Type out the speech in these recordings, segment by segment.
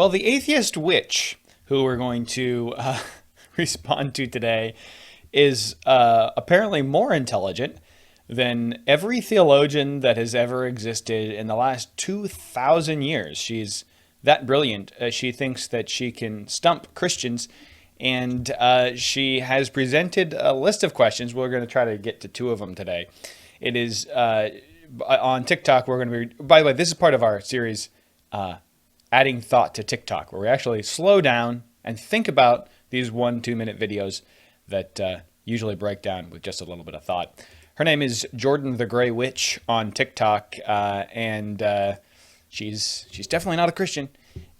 Well, the atheist witch, who we're going to respond to today, is apparently more intelligent than every theologian that has ever existed in the last 2,000 years. She's that brilliant. She thinks that she can stump Christians, and she has presented a list of questions. We're going to try to get to two of them today. It is on TikTok. We're going to be, by the way, this is part of our series, Adding Thought to TikTok, where we actually slow down and think about these 1-2 minute videos that usually break down with just a little bit of thought. Her name is Jordan the Grey Witch on TikTok, and she's definitely not a Christian,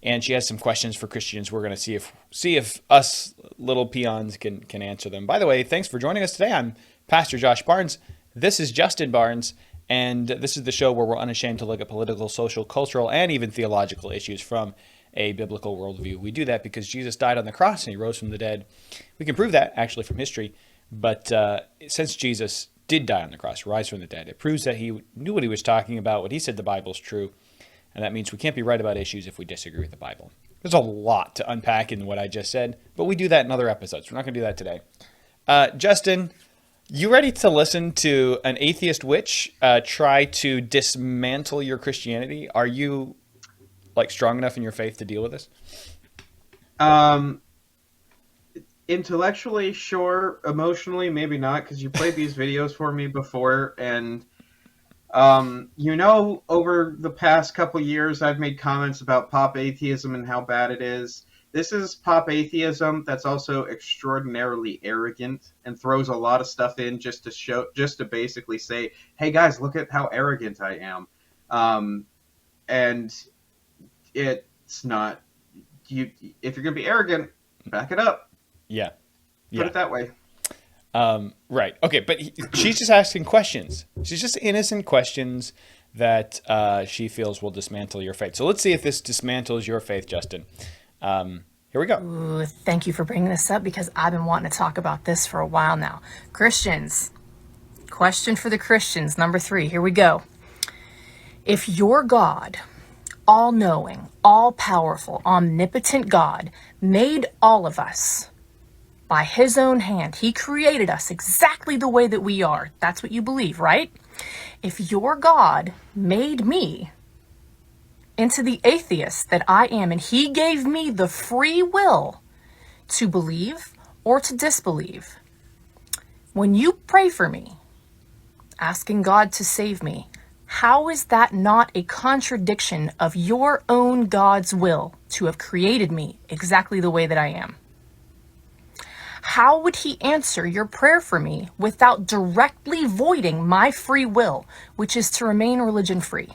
and she has some questions for Christians. We're going to see if us little peons can answer them. By the way, thanks for joining us today. I'm Pastor Josh Barnes. This is Justin Barnes, and this is the show where we're unashamed to look at political, social, cultural, and even theological issues from a biblical worldview. We do that because Jesus died on the cross and he rose from the dead. We can prove that actually from history, but since Jesus did die on the cross, rise from the dead, it proves that he knew what he was talking about, what he said the Bible is true, and that means we can't be right about issues if we disagree with the Bible. There's a lot to unpack in what I just said, but we do that in other episodes. We're not going to do that today. Justin, you ready to listen to an atheist witch try to dismantle your Christianity? Are you strong enough in your faith to deal with this? Intellectually, sure. Emotionally, maybe not, because you played these videos for me before, and over the past couple years, I've made comments about pop atheism and how bad it is. This is pop atheism that's also extraordinarily arrogant and throws a lot of stuff in just to basically say, "Hey guys, look at how arrogant I am," and it's not. If you're gonna be arrogant, back it up. Yeah. Put it that way. Right. Okay. But she's just asking questions. She's just innocent questions that she feels will dismantle your faith. So let's see if this dismantles your faith, Justin. Here we go. Ooh, thank you for bringing this up because I've been wanting to talk about this for a while now. Christians. Question for the Christians. Number 3. Here we go. If your God, all-knowing, all-powerful, omnipotent God, made all of us by his own hand, he created us exactly the way that we are. That's what you believe, right? If your God made me into the atheist that I am, and he gave me the free will to believe or to disbelieve, when you pray for me, asking God to save me, how is that not a contradiction of your own God's will to have created me exactly the way that I am? How would he answer your prayer for me without directly voiding my free will, which is to remain religion free?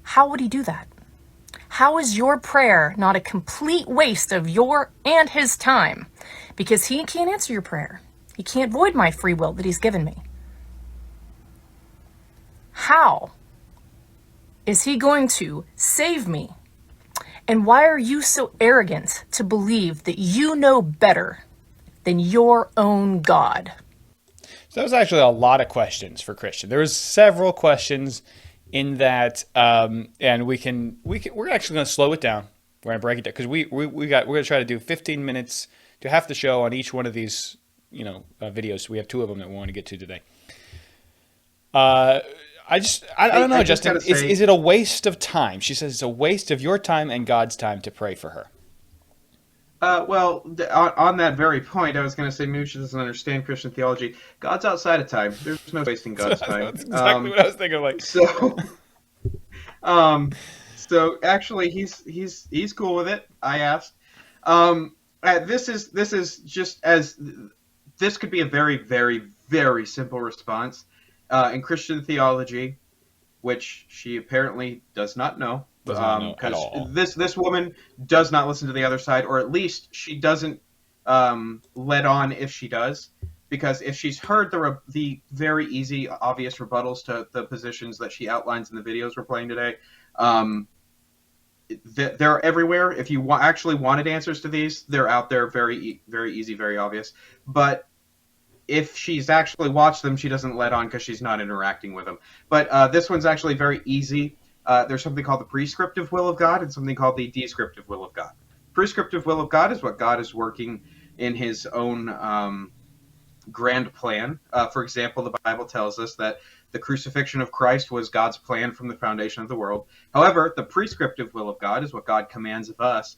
How would he do that? How is your prayer not a complete waste of your and his time? Because he can't answer your prayer. He can't void my free will that he's given me. How is he going to save me? And why are you so arrogant to believe that you know better than your own God? So that was actually a lot of questions for Christian. There was several questions in that, and we're actually going to slow it down. We're going to break it down because we're going to try to do 15 minutes to half the show on each one of these, videos. We have 2 of them that we want to get to today. I don't know, Justin. Is it a waste of time? She says it's a waste of your time and God's time to pray for her. On that very point, I was going to say maybe she doesn't understand Christian theology. God's outside of time. There's no wasting God's time. That's exactly what I was thinking. So actually, he's cool with it. I asked. This could be a very, very, very simple response in Christian theology, which she apparently does not know. Because this woman does not listen to the other side, or at least she doesn't let on if she does. Because if she's heard the very easy, obvious rebuttals to the positions that she outlines in the videos we're playing today, they're everywhere. If you actually wanted answers to these, they're out there, very, very easy, very obvious. But if she's actually watched them, she doesn't let on because she's not interacting with them. But this one's actually very easy. There's something called the prescriptive will of God and something called the descriptive will of God. Prescriptive will of God is what God is working in his own grand plan. For example, the Bible tells us that the crucifixion of Christ was God's plan from the foundation of the world. However, the prescriptive will of God is what God commands of us.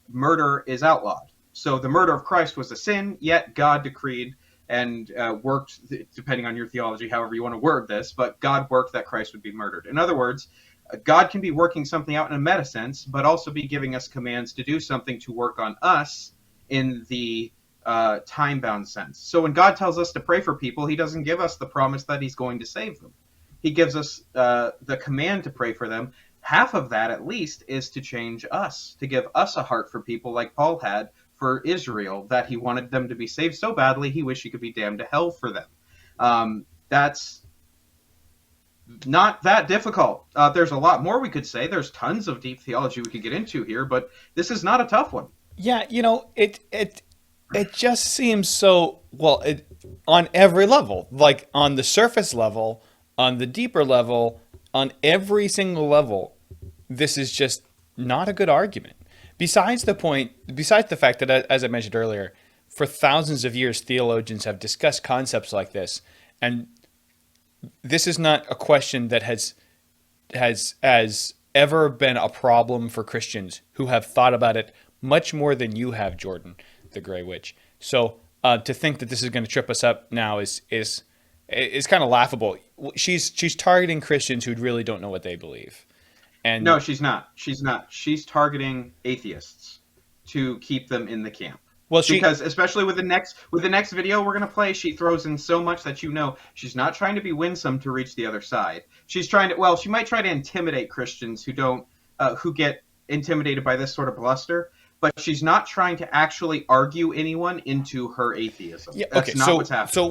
Murder is outlawed. So the murder of Christ was a sin, yet God decreed and worked, depending on your theology, however you want to word this, but God worked that Christ would be murdered. In other words, God can be working something out in a meta sense, but also be giving us commands to do something to work on us in the time-bound sense. So when God tells us to pray for people, he doesn't give us the promise that he's going to save them. He gives us the command to pray for them. Half of that, at least, is to change us, to give us a heart for people like Paul had for Israel, that he wanted them to be saved so badly he wished he could be damned to hell for them. That's not that difficult. There's a lot more we could say. There's tons of deep theology we could get into here, but this is not a tough one. Yeah, it just seems so, well, on every level, like on the surface level, on the deeper level, on every single level, this is just not a good argument. Besides the fact that, as I mentioned earlier, for thousands of years, theologians have discussed concepts like this, and this is not a question that has ever been a problem for Christians who have thought about it much more than you have, Jordan, the Grey Witch. So to think that this is going to trip us up now is kind of laughable. She's targeting Christians who really don't know what they believe. And no, she's not. She's targeting atheists to keep them in the camp. Well, because especially with the next video we're gonna play, she throws in so much that she's not trying to be winsome to reach the other side. She's trying to. Well, she might try to intimidate Christians who get intimidated by this sort of bluster. But she's not trying to actually argue anyone into her atheism. Yeah, okay. That's not what's happening. So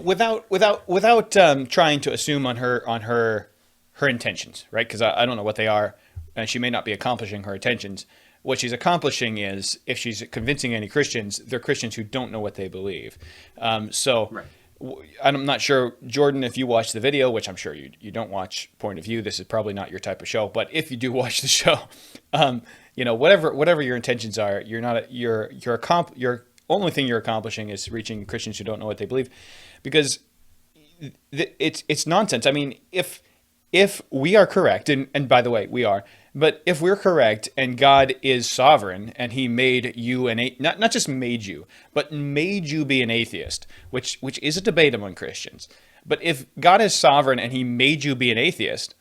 without trying to assume on her intentions, right? Because I don't know what they are, and she may not be accomplishing her intentions. What she's accomplishing is, if she's convincing any Christians, they're Christians who don't know what they believe. Right. I'm not sure, Jordan, if you watch the video, which I'm sure you don't watch Point of View. This is probably not your type of show. But if you do watch the show, whatever your intentions are, your only thing you're accomplishing is reaching Christians who don't know what they believe, because it's nonsense. I mean, if we are correct, and by the way, we are, but if we're correct and God is sovereign and he made you not just made you, but made you be an atheist, which is a debate among Christians. But if God is sovereign and he made you be an atheist,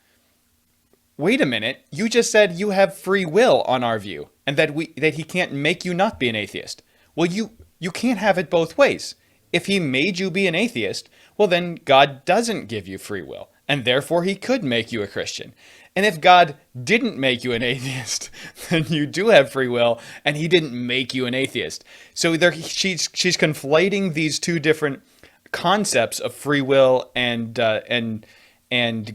wait a minute, you just said you have free will on our view, and that he can't make you not be an atheist. Well, you can't have it both ways. If he made you be an atheist, well, then God doesn't give you free will, and therefore he could make you a Christian. And if God didn't make you an atheist, then you do have free will, and he didn't make you an atheist. So she's conflating these two different concepts of free will and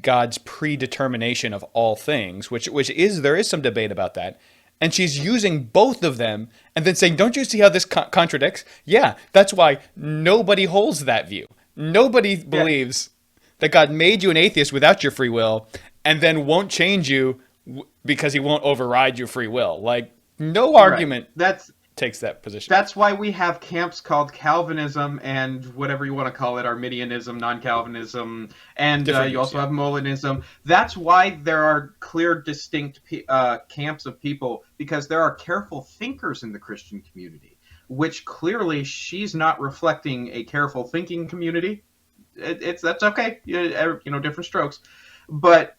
God's predetermination of all things, which there is some debate about that. And she's using both of them and then saying, don't you see how this contradicts? Yeah, that's why nobody holds that view. Nobody believes that God made you an atheist without your free will and then won't change you because he won't override your free will. Like, no argument takes that position. That's why we have camps called Calvinism and whatever you want to call it, Arminianism, non-Calvinism, and you also have Molinism. That's why there are clear, distinct camps of people, because there are careful thinkers in the Christian community, which clearly she's not reflecting a careful thinking community. That's okay, different strokes. But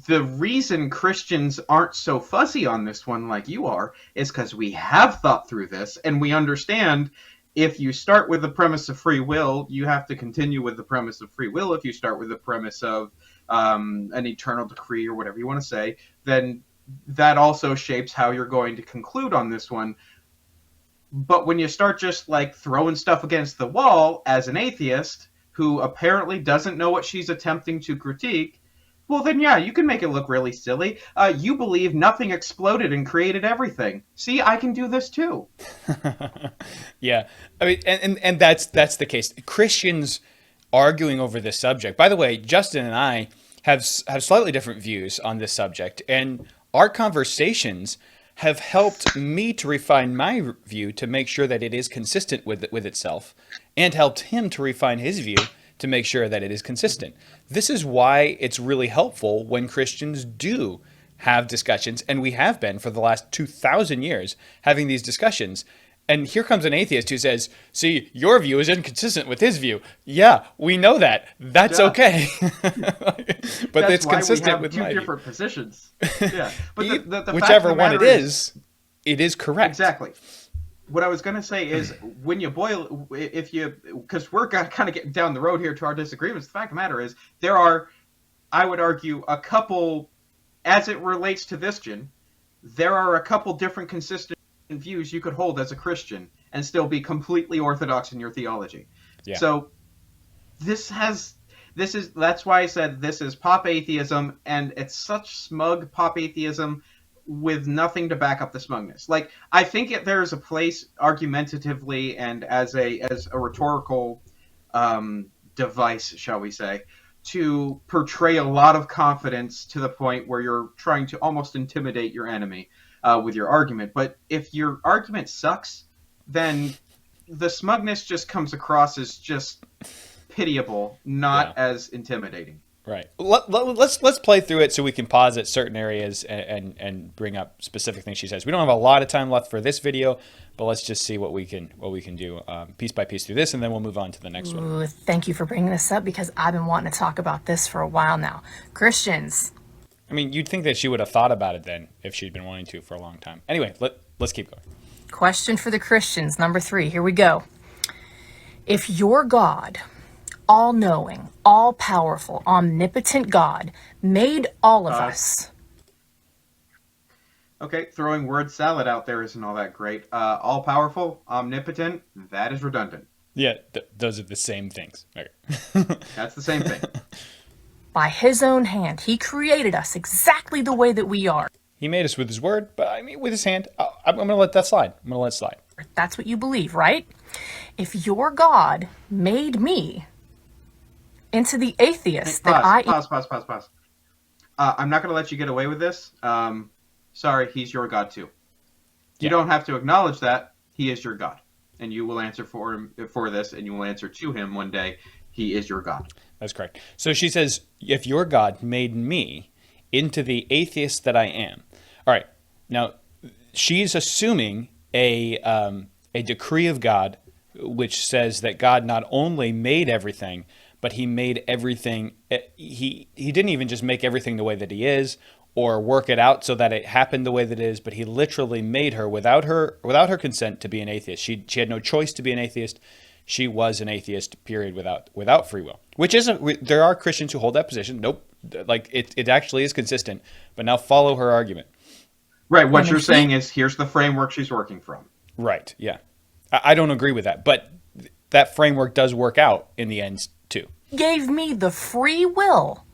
the reason Christians aren't so fuzzy on this one like you are is because we have thought through this, and we understand if you start with the premise of free will, you have to continue with the premise of free will. If you start with the premise of an eternal decree or whatever you want to say, then that also shapes how you're going to conclude on this one. But when you start just like throwing stuff against the wall as an atheist who apparently doesn't know what she's attempting to critique, well, then, yeah, you can make it look really silly. You believe nothing exploded and created everything. See, I can do this too. Yeah, I mean, and that's the case. Christians arguing over this subject. By the way, Justin and I, have slightly different views on this subject, and our conversations have helped me to refine my view to make sure that it is consistent with itself, and helped him to refine his view to make sure that it is consistent. This is why it's really helpful when Christians do have discussions, and we have been for the last 2,000 years having these discussions. And here comes an atheist who says, see, your view is inconsistent with his view. Yeah, we know that. That's okay. But That's it's why consistent we have with two my different positions. Yeah, but the whichever fact of the one matter it is correct. Exactly. What I was going to say is, when you boil, because we're kind of getting down the road here to our disagreements, the fact of the matter is, there are, I would argue, a couple, as it relates to this, there are a couple different consistent views you could hold as a Christian and still be completely orthodox in your theology. Yeah. So that's why I said this is pop atheism, and it's such smug pop atheism with nothing to back up the smugness. Like, I think there's a place argumentatively and as a rhetorical device, shall we say, to portray a lot of confidence to the point where you're trying to almost intimidate your enemy with your argument. But if your argument sucks, then the smugness just comes across as just pitiable, not as intimidating. Right. Let's play through it so we can pause at certain areas and bring up specific things she says. We don't have a lot of time left for this video, but let's just see what we can do piece by piece through this, and then we'll move on to the next one. Ooh, thank you for bringing this up, because I've been wanting to talk about this for a while now. Christians. I mean, you'd think that she would have thought about it then if she'd been wanting to for a long time. Anyway, let's keep going. Question for the Christians, number 3. Here we go. If your God, all-knowing, all-powerful, omnipotent God, made all of us. Okay, throwing word salad out there isn't all that great. All-powerful, omnipotent, that is redundant. Yeah, those are the same things. Okay. That's the same thing. By his own hand, he created us exactly the way that we are. He made us with his word, but I mean with his hand. I'm going to let that slide. I'm going to let it slide. That's what you believe, right? If your God made me into the atheist Pause. I'm not going to let you get away with this. Sorry, he's your God too. You don't have to acknowledge that. He is your God. And you will answer for this, and you will answer to him one day. He is your God. That's correct. So she says, if your God made me into the atheist that I am. All right. Now, she's assuming a decree of God, which says that God not only made everything, but he made everything. He didn't even just make everything the way that he is, or work it out so that it happened the way that it is, but he literally made her without her consent to be an atheist. She had no choice to be an atheist. She was an atheist, period, without free will. Which isn't. There are Christians who hold that position. Nope, like it actually is consistent. But now follow her argument. Right. What you're saying is, here's the framework she's working from. Right. Yeah. I don't agree with that, but that framework does work out in the end too. Gave me the free will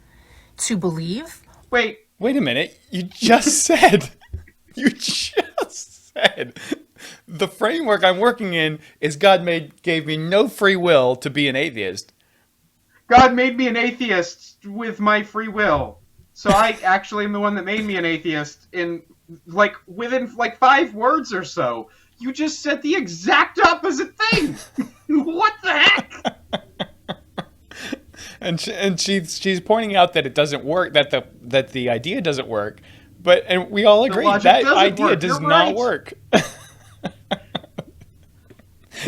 to believe. Wait a minute. You just said. The framework I'm working in is God gave me no free will to be an atheist. God made me an atheist with my free will. So I actually am the one that made me an atheist within 5 words or so. You just said the exact opposite thing. What the heck? And she's pointing out that it doesn't work, that the idea doesn't work. And we all agree that idea does not work.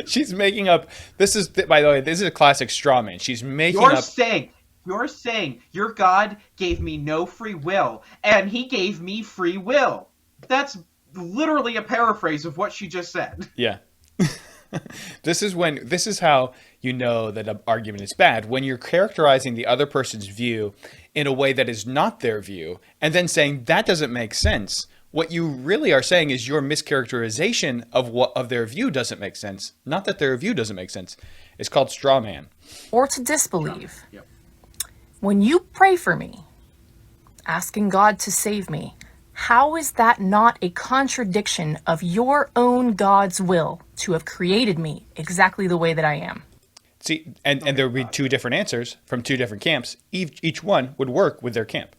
She's making up. By the way, this is a classic straw man. She's making up. You're saying your God gave me no free will, and he gave me free will. That's literally a paraphrase of what she just said. Yeah. This is how you know that an argument is bad, when you're characterizing the other person's view in a way that is not their view, and then saying that doesn't make sense. What you really are saying is your mischaracterization of their view doesn't make sense, not that their view doesn't make sense. It's called straw man. Or to disbelieve. Yep. When you pray for me, asking God to save me, how is that not a contradiction of your own God's will to have created me exactly the way that I am? See, and there would be two different answers from two different camps. Each one would work with their camp.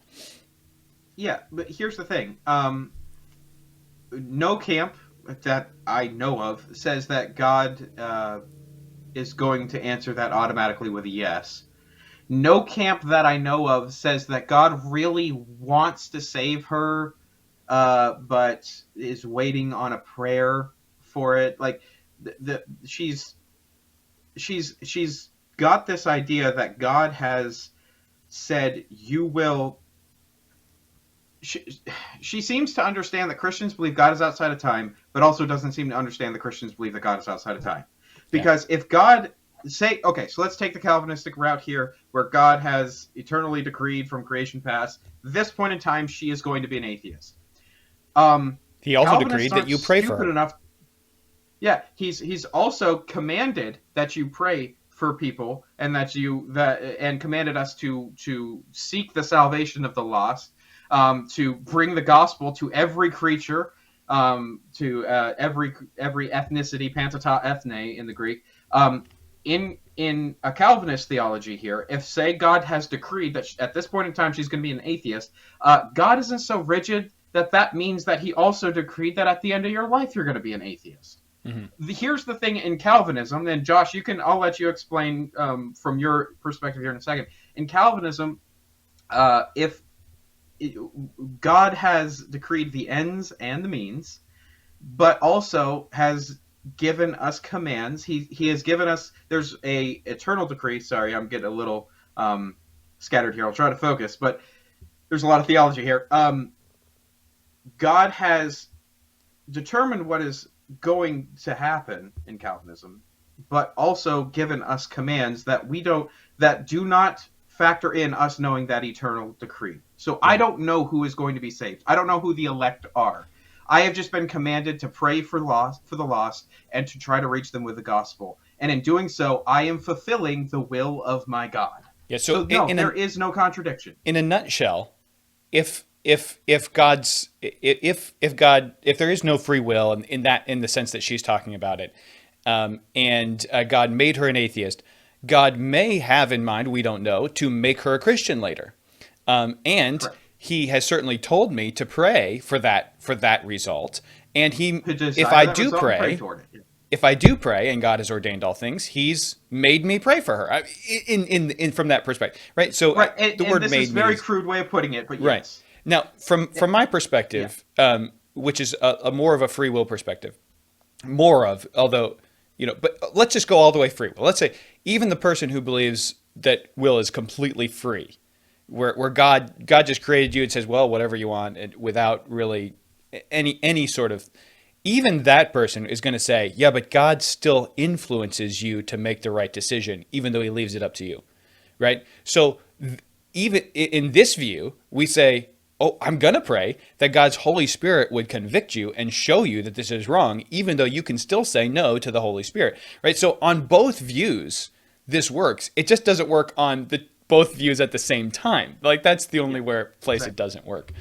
Yeah, but here's the thing. No camp that I know of says that God is going to answer that automatically with a yes. No camp that I know of says that God really wants to save her, but is waiting on a prayer for it. Like, she's got this idea that God has said, you will. She seems to understand that Christians believe God is outside of time, but also doesn't seem to understand that Christians believe that God is outside of time. Because if God say, okay, so let's take the Calvinistic route here, where God has eternally decreed from creation past, this point in time, she is going to be an atheist. He also decreed that you pray for her. Yeah, he's also commanded that you pray for people, and and commanded us to seek the salvation of the lost, to bring the gospel to every creature, to every ethnicity, pantata ethne in the Greek. In a Calvinist theology here, if, say, God has decreed that at this point in time she's going to be an atheist, God isn't so rigid that means that he also decreed that at the end of your life you're going to be an atheist. Mm-hmm. Here's the thing in Calvinism, and Josh, I'll let you explain from your perspective here in a second. In Calvinism, if God has decreed the ends and the means, but also has given us commands. He has given us. There's a eternal decree. Sorry, I'm getting a little scattered here. I'll try to focus, but there's a lot of theology here. God has determined what is going to happen in Calvinism, but also given us commands that do not factor in us knowing that eternal decree. So I don't know who is going to be saved. I don't know who the elect are. I have just been commanded to pray for the lost and to try to reach them with the gospel. And in doing so, I am fulfilling the will of my God. Yeah, there is no contradiction. In a nutshell, if God, if there is no free will in the sense that she's talking about it, and God made her an atheist, God may have in mind, we don't know, to make her a Christian later. And Correct. He has certainly told me to pray for that result. And if I do pray, and God has ordained all things, He's made me pray for her. In from that perspective, right? So right. The word "made" is a very crude way of putting it, but yes. Right. Now, from my perspective, which is a more of a free will perspective, although. But let's just go all the way free will. Let's say even the person who believes that will is completely free, where God just created you and says, well, whatever you want, and without really any sort of, even that person is going to say, yeah, but God still influences you to make the right decision, even though He leaves it up to you, right? So even in this view, we say, oh, I'm going to pray that God's Holy Spirit would convict you and show you that this is wrong, even though you can still say no to the Holy Spirit, right? So on both views, this works. It just doesn't work on both views at the same time. Like, that's the only place it doesn't work.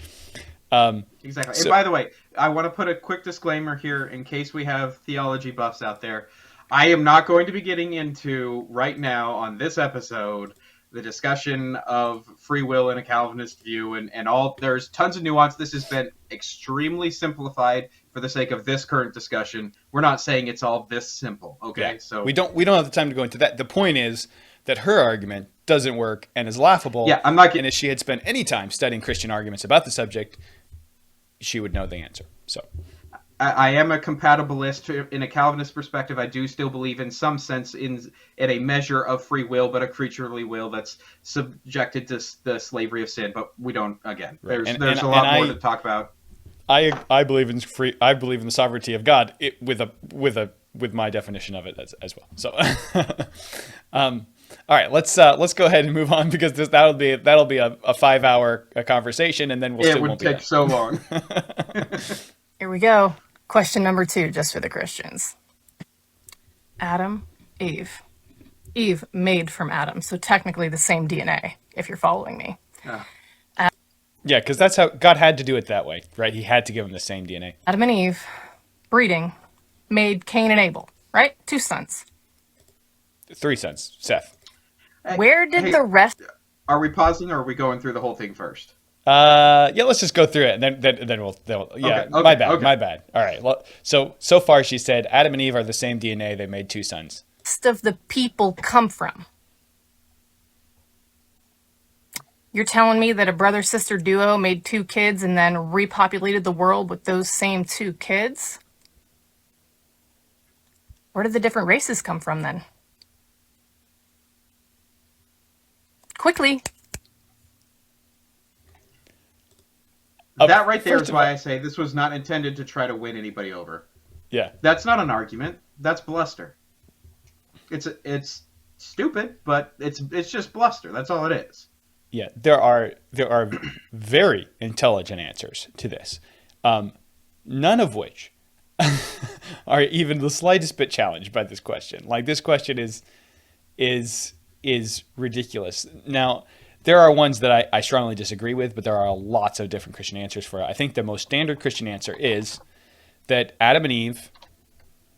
Exactly. And by the way, I want to put a quick disclaimer here in case we have theology buffs out there. I am not going to be getting into right now on this episode the discussion of free will in a Calvinist view and all. There's tons of nuance. This has been extremely simplified for the sake of this current discussion. We're not saying it's all this simple. Okay. Yeah. So we don't have the time to go into that. The point is that her argument doesn't work and is laughable. Yeah, I'm not and if she had spent any time studying Christian arguments about the subject, she would know the answer. So I am a compatibilist in a Calvinist perspective. I do still believe in some sense in a measure of free will, but a creaturely will that's subjected to the slavery of sin. But we don't. Again, there's a lot more to talk about. I believe in I believe in the sovereignty of God with my definition of it as well. So, all right, let's go ahead and move on because that'll be a 5-hour conversation, and then it would take so long. Here we go. Question number 2, just for the Christians. Adam, Eve. Eve made from Adam, so technically the same DNA, if you're following me. Yeah, because that's how God had to do it that way, right? He had to give them the same DNA. Adam and Eve, breeding, made Cain and Abel, right? 2 sons. 3 cents. Seth. Where did the rest? Are we pausing, or are we going through the whole thing first? Yeah, let's just go through it, and then we'll yeah. Okay, My bad. All right. Well, so far she said Adam and Eve are the same DNA. They made 2 sons. Rest of the people come from? You're telling me that a brother-sister duo made 2 kids and then repopulated the world with those same 2 kids? Where did the different races come from then? Quickly. That right there is why I say this was not intended to try to win anybody over. Yeah. That's not an argument. That's bluster. It's stupid, but it's just bluster. That's all it is. Yeah, there are very intelligent answers to this, none of which are even the slightest bit challenged by this question. Like, this question is ridiculous. Now, there are ones that I strongly disagree with, but there are lots of different Christian answers for it. I think the most standard Christian answer is that Adam and Eve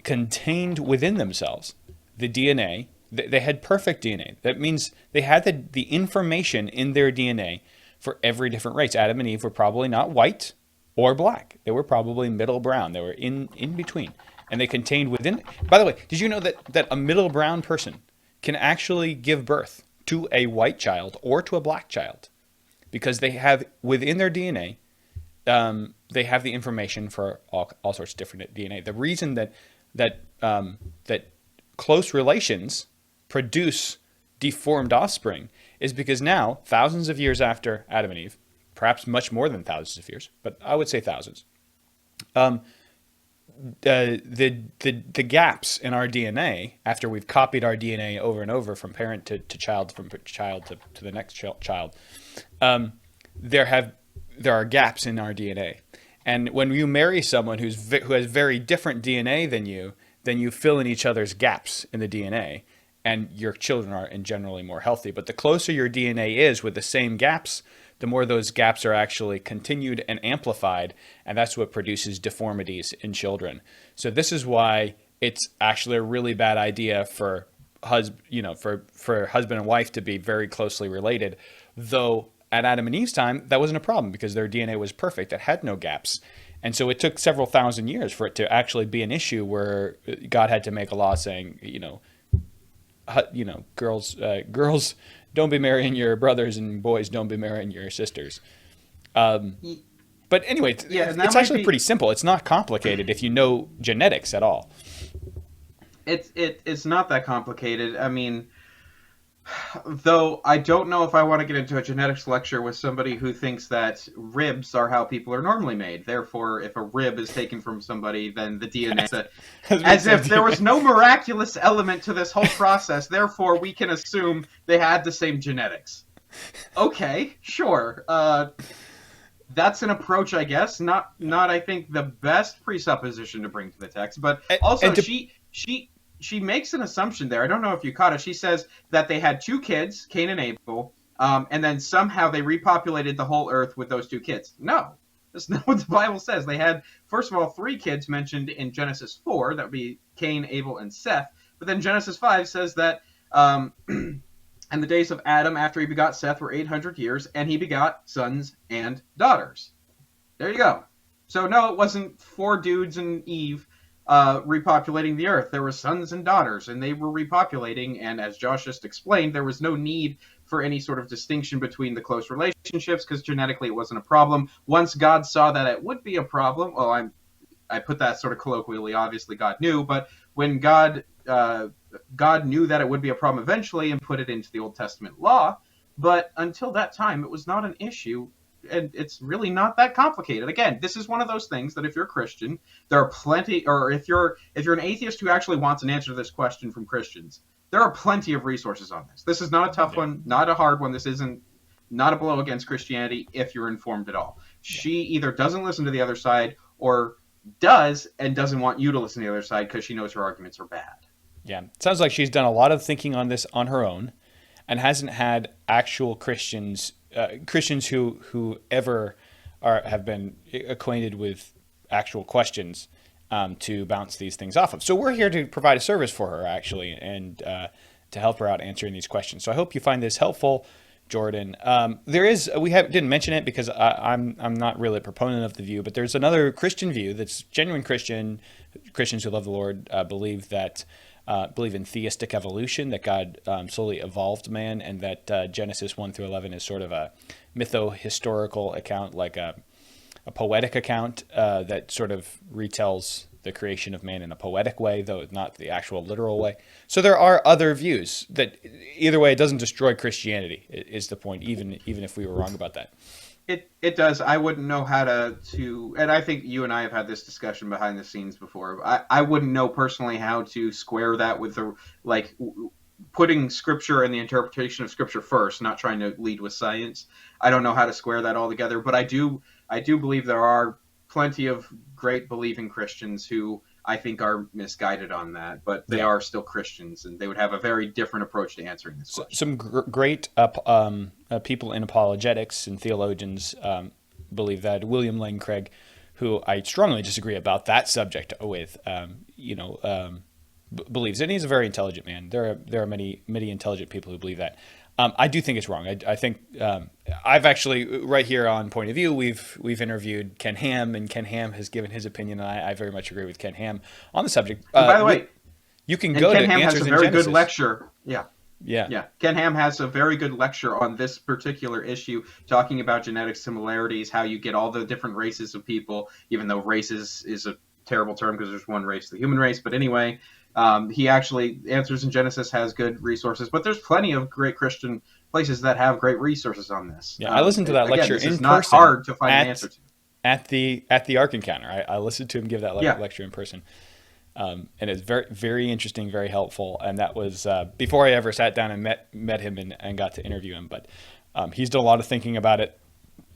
contained within themselves the DNA. They had perfect DNA. That means they had the information in their DNA for every different race. Adam and Eve were probably not white or black. They were probably middle brown. They were in between. And they contained within... By the way, did you know that a middle brown person can actually give birth to a white child or to a black child? Because they have within their DNA, they have the information for all sorts of different DNA. The reason that close relations produce deformed offspring is because now, thousands of years after Adam and Eve, perhaps much more than thousands of years, but I would say thousands, the gaps in our DNA, after we've copied our DNA over and over from parent to child, from child to the next child, there are gaps in our DNA. And when you marry someone who has very different DNA than you fill in each other's gaps in the DNA, and your children are generally more healthy. But the closer your DNA is with the same gaps, the more those gaps are actually continued and amplified, and that's what produces deformities in children. So this is why it's actually a really bad idea for husband and wife to be very closely related. Though at Adam and Eve's time, that wasn't a problem because their DNA was perfect. It had no gaps. And so it took several thousand years for it to actually be an issue where God had to make a law saying, girls don't be marrying your brothers and boys don't be marrying your sisters. But anyway, it's actually pretty simple. It's not complicated if you know genetics at all. It's not that complicated. I mean, though I don't know if I want to get into a genetics lecture with somebody who thinks that ribs are how people are normally made. Therefore, if a rib is taken from somebody, then the DNA as if there was no miraculous element to this whole process. Therefore, we can assume they had the same genetics. Okay, sure. That's an approach, I guess. Not I think the best presupposition to bring to the text, but also she makes an assumption there. I don't know if you caught it. She says that they had 2 kids, Cain and Abel, and then somehow they repopulated the whole earth with those 2 kids. No, that's not what the Bible says. They had, first of all, 3 kids mentioned in Genesis 4. That would be Cain, Abel, and Seth. But then Genesis 5 says that and the days of Adam after he begot Seth were 800 years, and he begot sons and daughters. There you go. So no, it wasn't 4 dudes and Eve repopulating the earth. There were sons and daughters, and they were repopulating, and as Josh just explained, there was no need for any sort of distinction between the close relationships because genetically it wasn't a problem. Once God saw that it would be a problem, I put that sort of colloquially, obviously God knew, but when God knew that it would be a problem eventually and put it into the Old Testament law, but until that time it was not an issue. And it's really not that complicated. Again, this is one of those things that if you're a Christian, there are plenty, or if you're an atheist who actually wants an answer to this question from Christians, there are plenty of resources on this. This is not a tough one, not a hard one. This isn't not a blow against Christianity if you're informed at all. She either doesn't listen to the other side or does and doesn't want you to listen to the other side because she knows her arguments are bad. Yeah. It sounds like she's done a lot of thinking on this on her own and hasn't had actual Christians who ever have been acquainted with actual questions to bounce these things off of. So we're here to provide a service for her, actually, and to help her out answering these questions. So I hope you find this helpful, Jordan. Didn't mention it because I'm not really a proponent of the view, but there's another Christian view that's genuine Christians who love the Lord believe in theistic evolution, that God slowly evolved man, and that Genesis 1 through 11 is sort of a mytho-historical account, like a poetic account that sort of retells the creation of man in a poetic way, though not the actual literal way. So there are other views that either way, it doesn't destroy Christianity, is the point, even if we were wrong about that. It does. I wouldn't know how to, and I think you and I have had this discussion behind the scenes before. I wouldn't know personally how to square that with putting Scripture and the interpretation of Scripture first, not trying to lead with science. I don't know how to square that all together, but I do believe there are plenty of great believing Christians who I think are misguided on that, but they are still Christians, and they would have a very different approach to answering this question. Some great people in apologetics and theologians believe that. William Lane Craig, who I strongly disagree about that subject with, believes, and he's a very intelligent man. There are many intelligent people who believe that. I do think it's wrong. I think I've actually, right here on Point of View, we've interviewed Ken Ham, and Ken Ham has given his opinion, and I very much agree with Ken Ham on the subject. By the way, you can go Ken to Ham Answers has a in very Genesis. good lecture. Yeah. Yeah. Ken Ham has a very good lecture on this particular issue, talking about genetic similarities, how you get all the different races of people, even though races is a terrible term because there's one race, the human race. But anyway, he actually, Answers in Genesis has good resources, but there's plenty of great Christian places that have great resources on this. Yeah, I listened to that lecture in person. Not hard to find an answer to. At the Ark Encounter. I listened to him give that lecture in person. And it's very, very interesting, very helpful. And that was before I ever sat down and met him and got to interview him. But he's done a lot of thinking about it.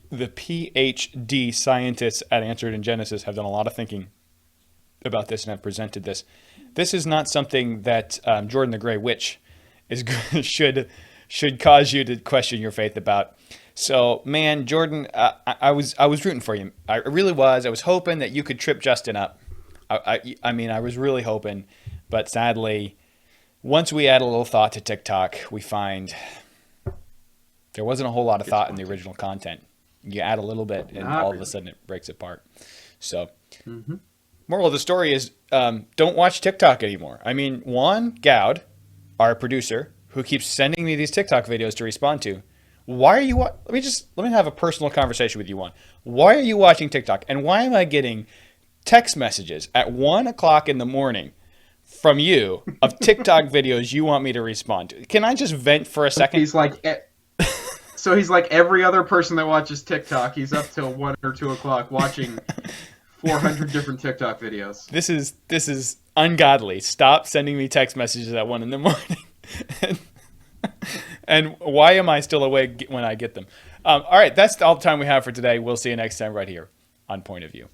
The PhD scientists at Answered in Genesis have done a lot of thinking about this and have presented this. This is not something that Jordan the Gray Witch should cause you to question your faith about. So, man, Jordan, I was rooting for you. I really was. I was hoping that you could trip Justin up. I mean, I was really hoping, but sadly, once we add a little thought to TikTok, we find there wasn't a whole lot of thought in the original content. You add a little bit, and all of a sudden it breaks apart. So, moral of the story is, don't watch TikTok anymore. I mean, Juan Gowd, our producer, who keeps sending me these TikTok videos to respond to, why are you? Let me have a personal conversation with you, Juan. Why are you watching TikTok, and why am I getting text messages at 1:00 in the morning from you of TikTok videos you want me to respond to? Can I just vent for a second? He's like every other person that watches TikTok. He's up till 1 or 2 o'clock watching 400 different TikTok videos. This is ungodly. Stop sending me text messages at 1 in the morning. And why am I still awake when I get them? All right, that's all the time we have for today. We'll see you next time right here on Point of View.